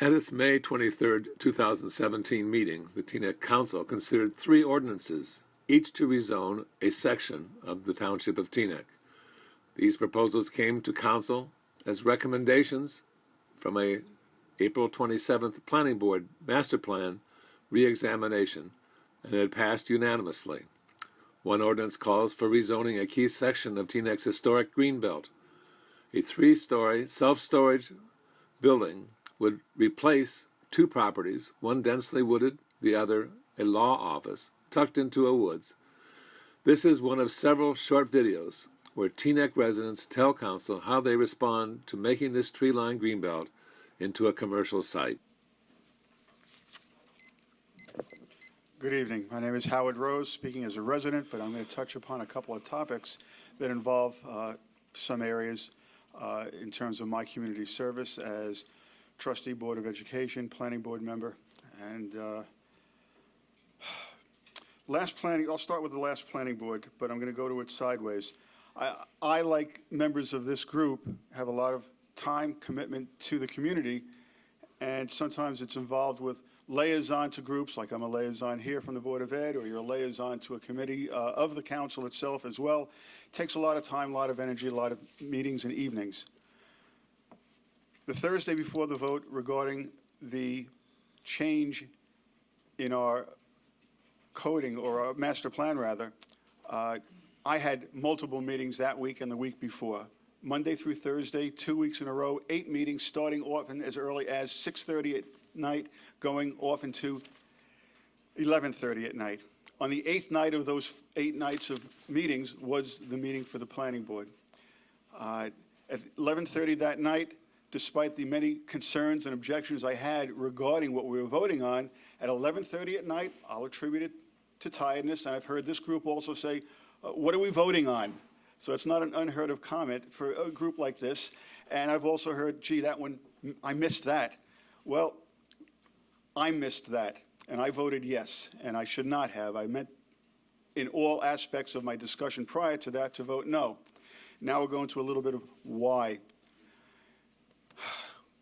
At its May 23, 2017 meeting, the Teaneck Council considered 3 ordinances, each to rezone a section of the Township of Teaneck. These proposals came to Council as recommendations from a April 27th Planning Board Master Plan re-examination and had passed unanimously. One ordinance calls for rezoning a key section of Teaneck's historic Greenbelt. A 3-story self-storage building would replace 2 properties, one densely wooded, the other a law office, tucked into a woods. This is one of several short videos where Teaneck residents tell Council how they respond to making this tree-lined Greenbelt into a commercial site. Good evening. My name is Howard Rose, speaking as a resident, but I'm going to touch upon a couple of topics that involve some areas in terms of my community service as trustee, Board of Education, planning board member, and I'll start with the last planning board, but I'm going to go to it sideways. I, like members of this group, have a lot of time commitment to the community, and sometimes it's involved with liaison to groups, like I'm a liaison here from the Board of Ed, or you're a liaison to a committee of the council itself as well. It takes a lot of time, a lot of energy, a lot of meetings and evenings. The Thursday before the vote regarding the change in our coding, or our master plan rather, I had multiple meetings that week and the week before. Monday through Thursday, 2 weeks in a row, 8 meetings, starting often as early as 6:30 at night, going off into 11:30 at night. On the 8th night of those 8 nights of meetings was the meeting for the planning board. At 11:30 that night, despite the many concerns and objections I had regarding what we were voting on, at 11:30 at night, I'll attribute it to tiredness, and I've heard this group also say, what are we voting on? So it's not an unheard of comment for a group like this. And I've also heard, gee, that one, I missed that. Well, I missed that, and I voted yes, and I should not have. I meant in all aspects of my discussion prior to that to vote no. Now we're going to a little bit of why.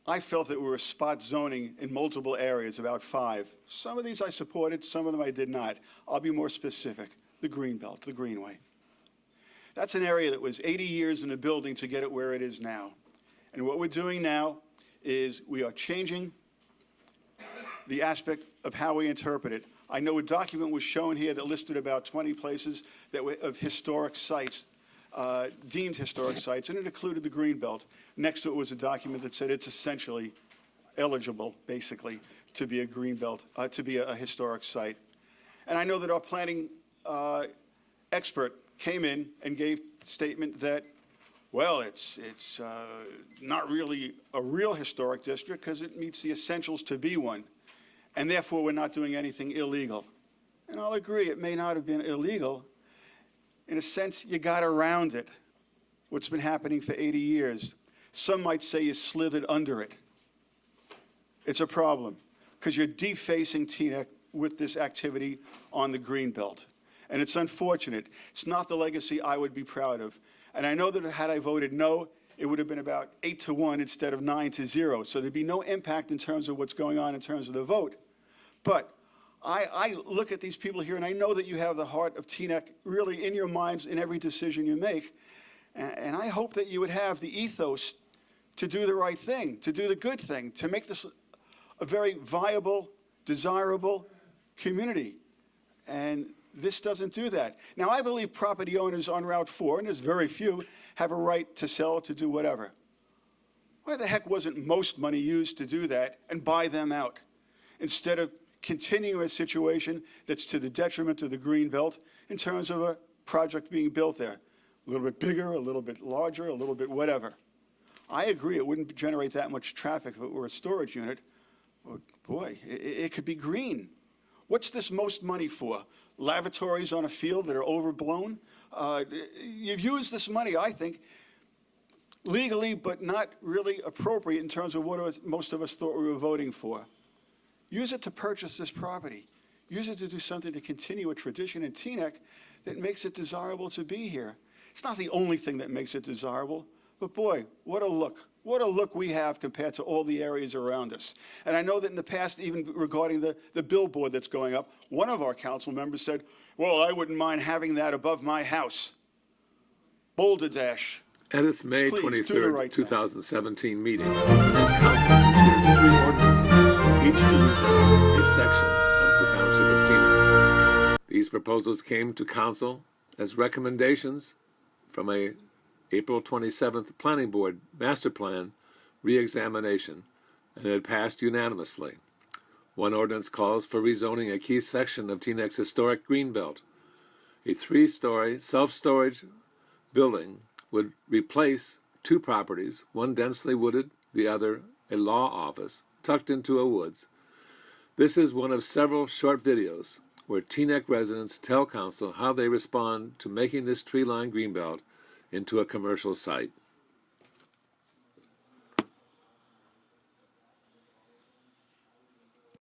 I felt that we were spot zoning in multiple areas, about 5. Some of these I supported, some of them I did not. I'll be more specific. The Greenbelt, the Greenway. That's an area that was 80 years in the building to get it where it is now. And what we're doing now is we are changing the aspect of how we interpret it. I know a document was shown here that listed about 20 places that were of historic sites, deemed historic sites, and it included the Greenbelt. Next to it was a document that said it's essentially eligible, basically, to be a Greenbelt, to be a historic site. And I know that our planning expert came in and gave a statement that, well, it's not really a real historic district because it meets the essentials to be one, and therefore we're not doing anything illegal. And I'll agree, it may not have been illegal. In a sense, you got around it, what's been happening for 80 years. Some might say you slithered under it. It's a problem because you're defacing Teaneck with this activity on the Greenbelt. And it's unfortunate. It's not the legacy I would be proud of. And I know that had I voted no, it would have been about 8-1 instead of 9-0. So there'd be no impact in terms of what's going on in terms of the vote. But I look at these people here, and I know that you have the heart of Teaneck really in your minds in every decision you make. And I hope that you would have the ethos to do the right thing, to do the good thing, to make this a very viable, desirable community. And this doesn't do that. Now, I believe property owners on Route 4, and there's very few, have a right to sell, to do whatever. Why the heck wasn't most money used to do that and buy them out instead of continuing a situation that's to the detriment of the Greenbelt in terms of a project being built there? A little bit bigger, a little bit larger, a little bit whatever. I agree it wouldn't generate that much traffic if it were a storage unit. But boy, it could be green. What's this most money for? Lavatories on a field that are overblown? You've used this money, I think, legally, but not really appropriate in terms of what most of us thought we were voting for. Use it to purchase this property. Use it to do something to continue a tradition in Teaneck that makes it desirable to be here. It's not the only thing that makes it desirable, but boy, what a look. What a look we have compared to all the areas around us. And I know that in the past, even regarding the billboard that's going up, one of our council members said, well, I wouldn't mind having that above my house. Boulder Dash. At its May Please, do the 23rd, right thing. 2017 meeting, the Teaneck Council considered 3 ordinances, each to rezone a section of the Township of Teaneck. These proposals came to Council as recommendations from a April 27th Planning Board Master Plan re-examination, and it passed unanimously. One ordinance calls for rezoning a key section of Teaneck's historic Greenbelt. A 3-story self-storage building would replace 2 properties, one densely wooded, the other a law office, tucked into a woods. This is one of several short videos where Teaneck residents tell Council how they respond to making this tree-lined Greenbelt into a commercial site.